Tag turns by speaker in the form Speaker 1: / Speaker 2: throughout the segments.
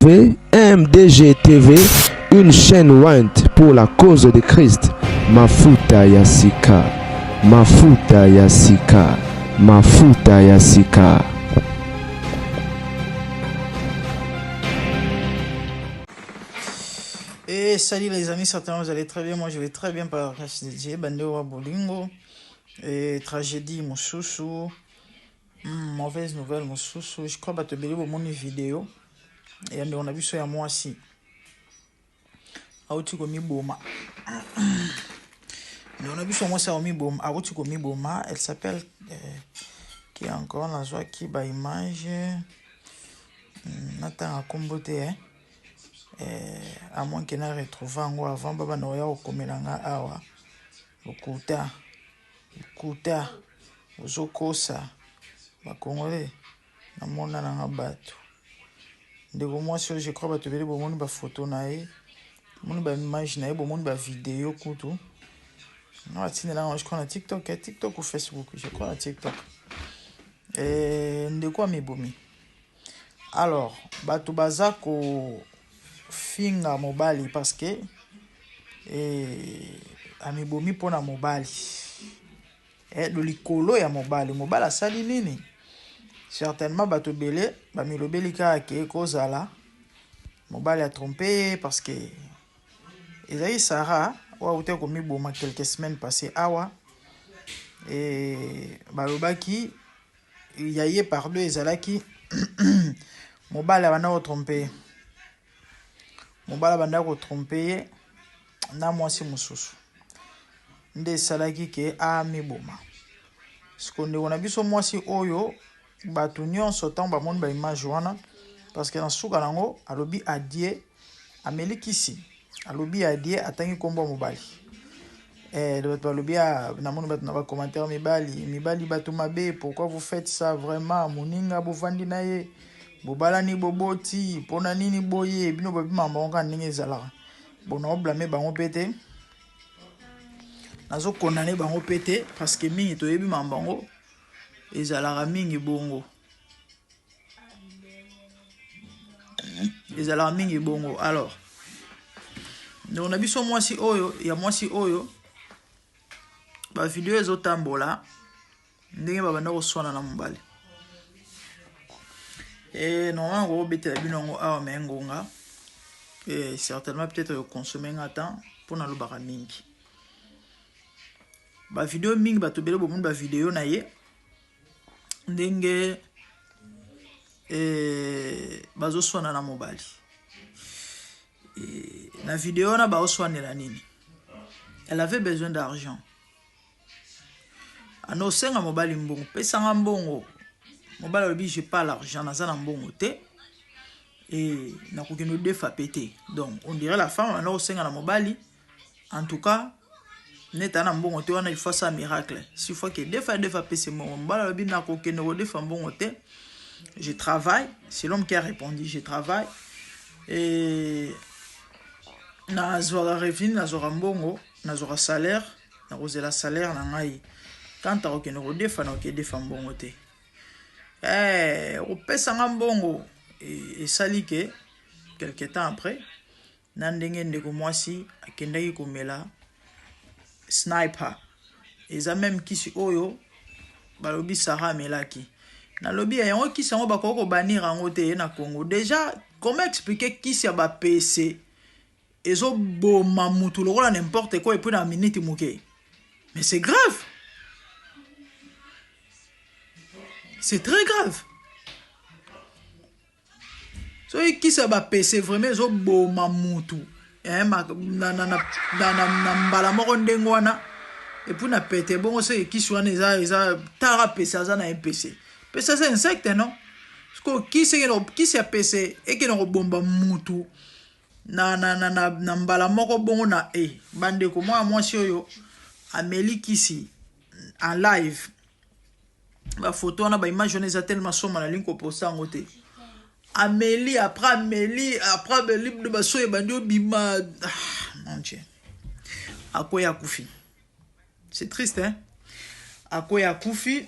Speaker 1: TV, MDG TV, une chaîne Wint pour la cause de Christ. Mafuta Yasika, Mafuta Yasika, Mafuta Yasika.
Speaker 2: Et salut les amis, certainement vous allez très bien, moi je vais très bien par grâce de Dieu. Bandewa Bolingo, et tragédie Moussousou, mauvaise nouvelle Moussousou, je crois que tu as mon vidéo, et on a vu ça à moi aussi. Aouti komi boma. On a vu ça moi ça omi boma, aouti komi boma, elle s'appelle qui est encore la joie qui ba image Nathan a comboté hein. À moins qu'elle ait retrouvé avant baba noya okomelanga awa okuta ozokosa bakongole na mona na bato ndeko moi si je crois bato bele bomoni ba photo na ye moni ba image na ye bomoni ba vidéo kutu non atinela je crois na TikTok ou Facebook je crois na TikTok ndeko amibomi alors bato bazako finga mobali parce que amibomi pona mobali le likolo ya mobali asali nini certainement bato belé bamilobeli kaka ke kozala mobali a trompé parce que ezali Sarah wa uté komi boma quelques semaines passées awa et balobaki yaye par deux ezalaki mobali abanda trompé mobala banda ko tromper na mwasi mususu nde salaki ke amiboma sikonde on a biso mwasi oyo batu nyonso tamba monde ba image wana parce que en suka nango alobi adie amelikisi alobi adie atangi kombo mobali le batu alobi na monde batu na ba commentaire mibali batu mabe pourquoi vous faites ça vraiment moninga bovandi na ye bobala ni boboti pona nini boye bino babima mbonga ndenge ezalaka bona oblame bango pete nazo condamner bango pete parce que mingi toyebi mambango ezalaka mingi bongo alors donc na biso mwasi oyo ba video ezotambola ndenge babanda koswana na mobali. Et normalement, on va mettre la binongo à mengonga. Et certainement, peut-être consommer un temps pour nous le baramingi. Ba vidéo mingi ba tobele bo ba vidéo na ye. Ndenge bazo swana na mobali. Et na vidéo na ba oswana la nini. Elle avait besoin d'argent. Ano senga mobali mbongo, pesa mbongo. Mobile obi j'ai pas l'argent naza na mbongo te et na kokeno defa pété donc on dirait la femme alors senga na mobali en tout cas neta na mbongo te wana il faut ça miracle si fois que defa pété mobile obi na kokeno defa mbongo te je travaille c'est l'homme qui a répondu je travaille et na zora revenu na zora mbongo na zora salaire na kozela salaire na ngai quand ta kokeno defa na defa mbongo te au pesanga mbongo et sali que quelque temps après nandenge ndeko mwasi akendaki komela sniper eza même kisi oyo balobi Sarah melaki na lobi yango kisi yango bakoko banir yango te na Congo déjà comment expliquer kisi ya ba PC ezo boma mutu lokola n'importe quoi et puis na minute moke mais c'est grave. C'est très grave. So qui ça va PC vraiment zo boma mutu. Na mbala moko ndengwana et puis na pété bon c'est qui soit eza tara PC za na PC. PC c'est insecte non? Parce que qui c'est PC et qui no bomba mutu na mbala moko bon na bande ko moi si oyo Amélie kisi en live. La photo na ba image on est tellement sombre na ligne ko posta ngote Amélie après Amélie de baso e bandio bima mon Dieu akoya kufi c'est triste hein akoya kufi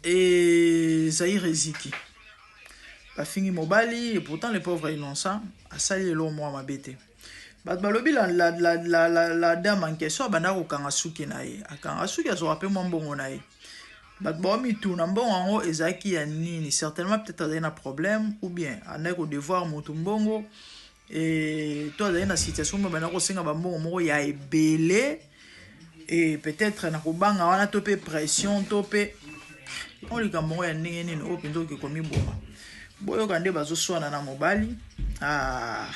Speaker 2: et Zahir Eziki ba fingi mobali et pourtant les pauvres innocents a sali lo moi ma bête. Bat balobi la dame en question bana ko kanga suki na ye. Akanga suki azo rappel mo mbongo na ye. Bat bo mi tourna mbongo ango ezaki ya nini certainement peut-être un problème ou bien anek au devoir moto mbongo et toi dans une situation où bana ko senga ba mbongo moko ya ebele et peut-être na ko banga wana topé pression topé on lui kambo ya ndenge nini o pindo ke komi boma boyo kande bazo swana na mobali ah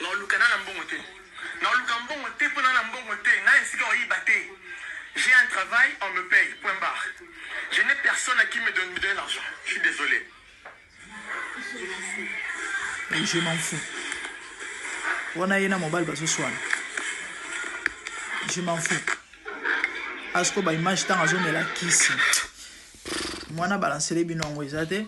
Speaker 3: na lukana na mbongo te na lukambongo te pona na mbongo te na insika o yibate j'ai un travail on me paye point barre je n'ai personne à qui me donne l'argent je suis désolé
Speaker 2: et je m'en fous wana yena mobali bazo swana je m'en fous asko ba image tanga zone la kisi mwana balancer les binongo ezate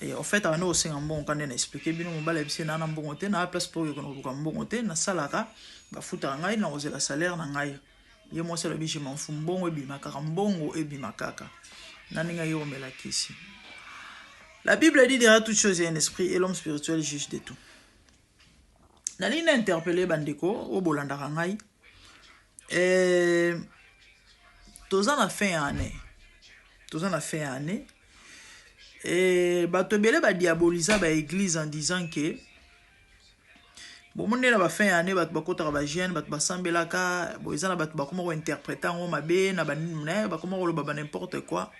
Speaker 2: et en fait on a aussi un bon quand on expliquer bino mobali bisi na mbongo te na place pour que on mbongo te na salaka ba futa ngai na oze la salaire na ngai ye mo sala bishi m'en fous mbongo ebi makaka mbongo ebi makaka nani ngai yo mela kisi. La Bible dit derrière toute chose il y a un esprit et l'homme spirituel juge de tout. Nani na interpellé bandeko o bolanda ngai tozan a fait année et batobele ba diaboliser ba église en disant que bon monde na ba fin année bat bakota ba jeune bat basambelaka bo ezana bat bakoma ko interpréter ngo mabe na ba nina ba koma ko lo ba n'importe quoi.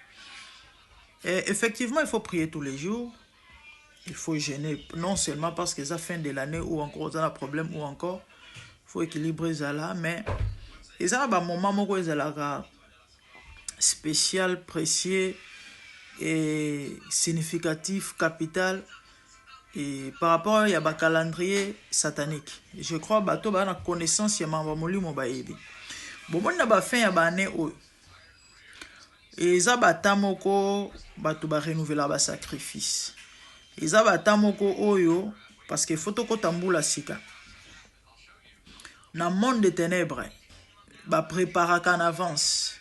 Speaker 2: Et effectivement il faut prier tous les jours, il faut jeûner non seulement parce que ça fin de l'année ou encore ça a problème ou encore faut équilibrer ça là mais ezana ba moment moko ezalaka spécial, précieux et significatif, capital et par rapport à un calendrier satanique. Je crois que tu as une connaissance de ma molimo baebi. Bon, on a ba fin ya ba année o. Et ça ba tamoko ba to ba renouveler ba sacrifice. Et ça ba tamoko oyo parce que faut ko tambula sika. Na monde des ténèbres ba préparer en avance.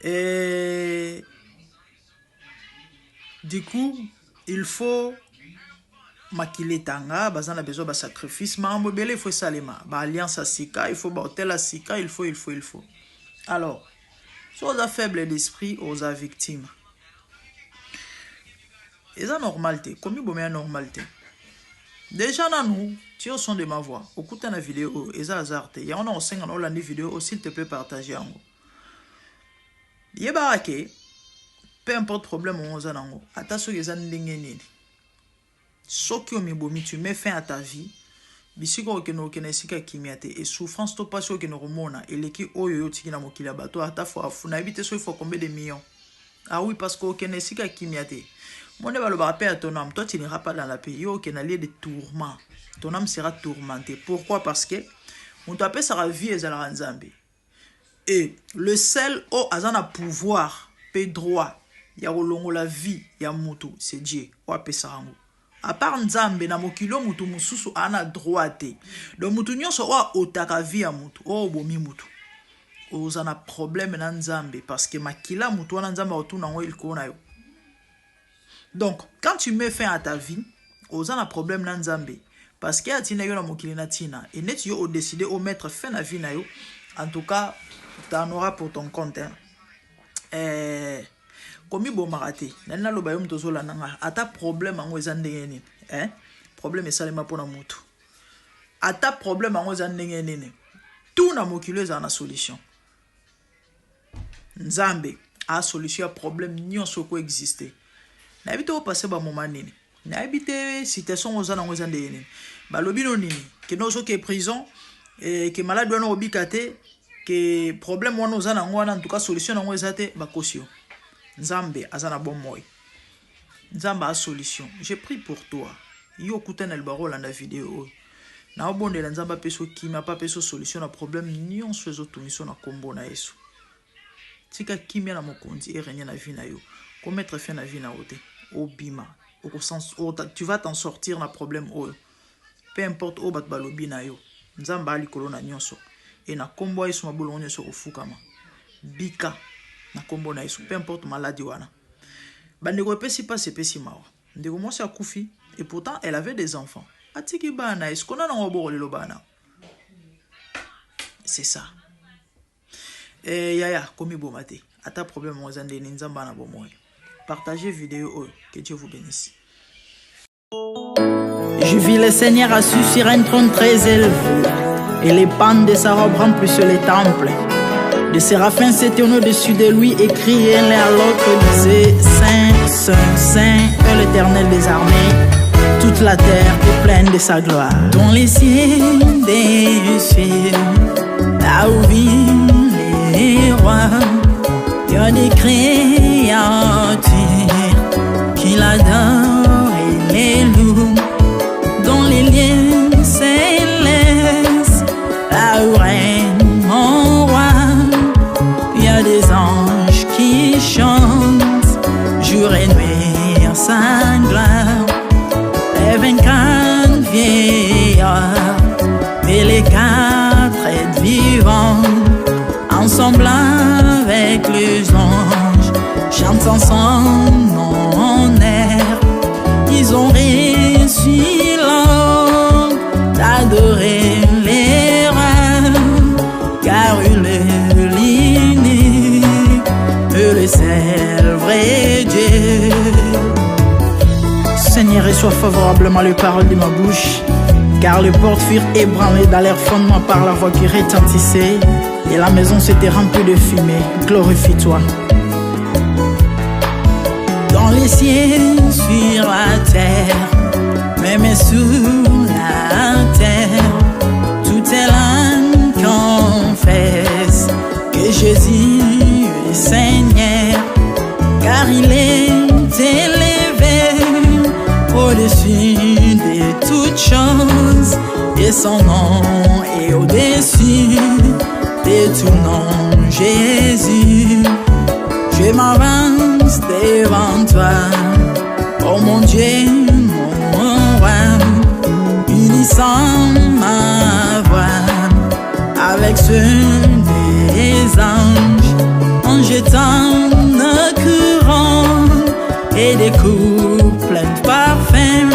Speaker 2: Et du coup, il faut maquiller tanga, bazan a besoin de sacrifice, mais en il faut salema, ba alliance à sika, il faut ba hôtel à sika, il faut. Alors, si on a faible d'esprit, on a victime. Et ça normalité, comme il y a normalité. Déjà nous, tu es au son de ma voix, au côté de la vidéo, et ça hasard, il y a on a au sein de la vidéo, s'il te plaît partager en haut. Yebarake, peu importe problème on a nango, attention les andengeni. Soki o mibomi tu mets fin à ta vie, bisiko okeno kenesika kimiate et souffrance to pas que no remona et leki oyo tiki na mokila bato ata fo afuna habiter so il faut combien de millions. Ah oui parce que kenesika kimiate. Mon ne va le rappeler à ton âme, toi tu n'iras pas dans la paix, yo kenalier de tourment. Ton âme sera tourmentée. Pourquoi? Parce que on t'appelle sa vie et à Nzambe. Et le seul au azana pouvoir, paix droit, ya rolongo la vie, ya mutu, c'est Dieu. Ou appelle ça rango. À part Nzambe, na mokilo mutu mususu ana droite. Donc mutu nyonso wa otaka vie ya mutu, o bomi mutu. Ozana problème na Nzambe parce que makila mutu wana Nzambe otuna ngo il kona yo. Donc quand tu mets fin à ta vie, ozana problème na Nzambe parce que atina yo na mokili na tina et net yo o décider au mettre fin à vie na yo. En tout cas, tu en auras pour ton compte. Comme il bon maraté, nana lo bayom tozo la nanga. Ata problème en wezandengeni, problème est salema pour na mutu. Ata problème en wezandengeni, tout na mokilo za na solution. Nzambe a solution à problème nyonso ko exister. Na habite au passer ba moment nini. Na habite situation oza na wezandengeni. Ba lobino nini, que nozo ke prison et que malade wana obikate. Que problème wana ozana ngwana en tout cas solution na ngwa ezate bakosio. Nzambe azana bon moy. Nzambe a solution. Je prie pour toi. Yo kutana el baro la vidéo. Na obonde la nzamba peso kima pa peso solution na problème nyonso ezotumiso na kombo na Yesu. Tika kimia na mokonzi e renya na vie na yo. Ko mettre fin na vie na ote. Obima. Tu vas t'en sortir na problème o. Peu importe o bat balobi na yo. Nzamba ali kolona nyonso. Et na kombo Yesu mabolo nyonso ofukama. Bika na kombo na Yesu, peu importe maladie wana. Bandeko epesi pas epesi mawa. Ndeko mwasi akufi et pourtant elle avait des enfants. Atiki bana est-ce qu'on a na oboro lelo bana? C'est ça. Et yaya komi bomate. Ata problème ozande ni nzamba na bomoy. Partagez vidéo, que Dieu vous bénisse.
Speaker 4: Je vis le Seigneur assis sur un trône très élevé, et les pans de sa robe remplissent les temples. Les séraphins s'étaient au-dessus de lui et criaient l'un à l'autre, disaient Saint, Saint, Saint est l'Éternel des armées. Toute la terre est pleine de sa gloire. Dans les cieux des cieux, là où vivent les rois, il y a des créatures qui l'adorent et les louent. Dans les lieux célestes, là où règne mon roi, il y a des anges qui chantent jour et nuit en sa gloire. Les 24 vieillards et les 4 êtres vivants, ensemble avec les anges, chantent ensemble en air. Ils ont réussi l'homme d'adorer les rois, car il est l'unique, le seul vrai Dieu. Seigneur, reçois favorablement les paroles de ma bouche, car les portes furent ébranlées dans leur fondement par la voix qui retentissait, et la maison s'était remplie de fumée. Glorifie-toi. Dans les cieux, sur la terre, même sous la terre, tout est l'âme confesse que Jésus est Seigneur, car il est élevé au-dessus de toutes choses, et son nom est au-dessus de tout nom. Jésus, je m'avance devant toi, oh mon Dieu, mon roi, unissant ma voix avec ceux des anges, en jetant nos couronnes et des coups pleins de parfums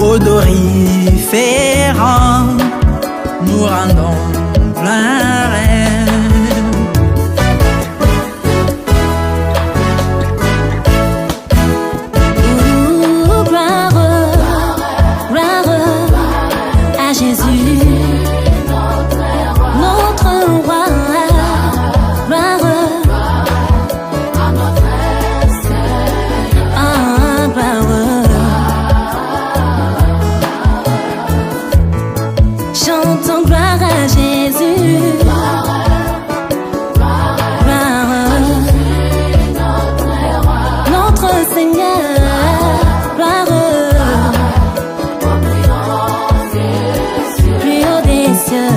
Speaker 4: odoriférants, nous rendons gloire.
Speaker 5: Chantons gloire à Jésus. Notre Seigneur, gloire plus haut des cieux.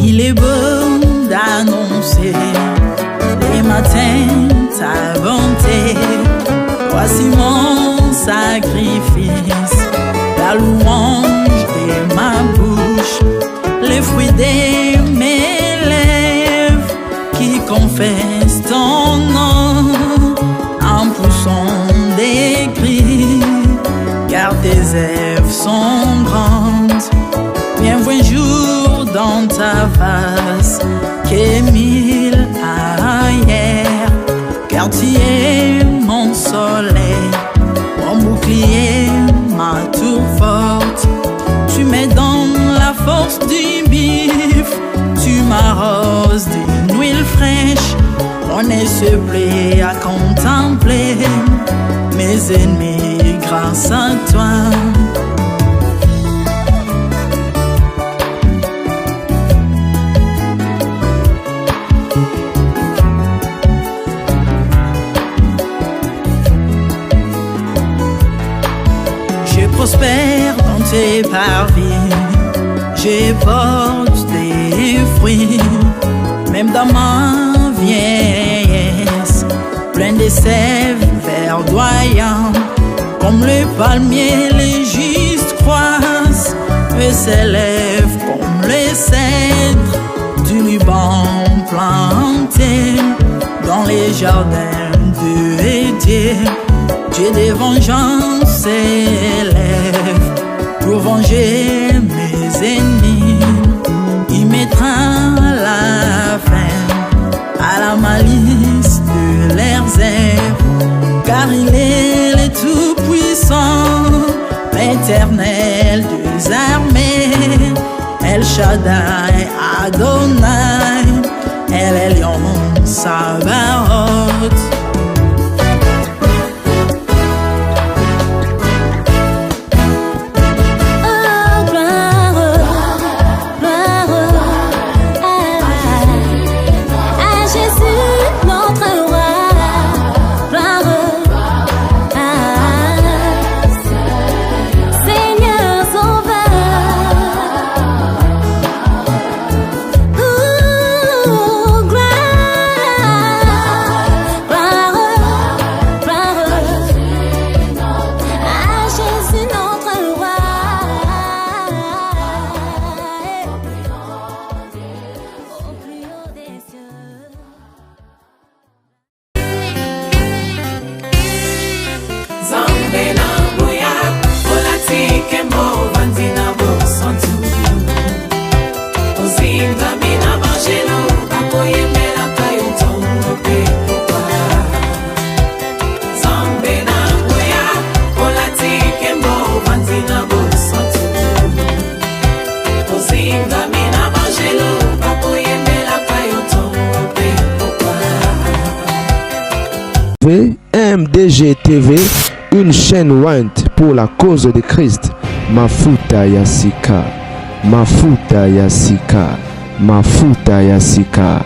Speaker 4: Il est beau d'annoncer les matins ta bonté. Voici mon sacrifice, la louange de ma bouche, les fruits de mes lèvres qui confessent ton nom en poussant des cris, car tes œuvres sont grandes. Bienvenue jour dans ta face, que mille ailleurs, car tu es mon soleil, mon bouclier, ma tour forte. Tu me donnes la force du bif, tu m'arroses d'une huile fraîche. On se plaît à contempler mes ennemis grâce à toi. Je prospère dans tes parvis, je porte des fruits, même dans ma vieillesse, plein de sève verdoyant, comme le palmier, les justes croissent et s'élèvent comme les cèdres du Liban plantés dans les jardins de Dieu. Dieu des vengeances s'élève pour venger mes ennemis. Il mettra la fin à la malice de leurs œuvres, car il est le Tout-Puissant, l'Éternel des armées, El Shaddai Adonai, El Elyon Sabaoth.
Speaker 1: MDG TV, une chaîne ointe pour la cause de Christ. Mafuta ya Sika, Mafuta ya Sika, Mafuta ya Sika.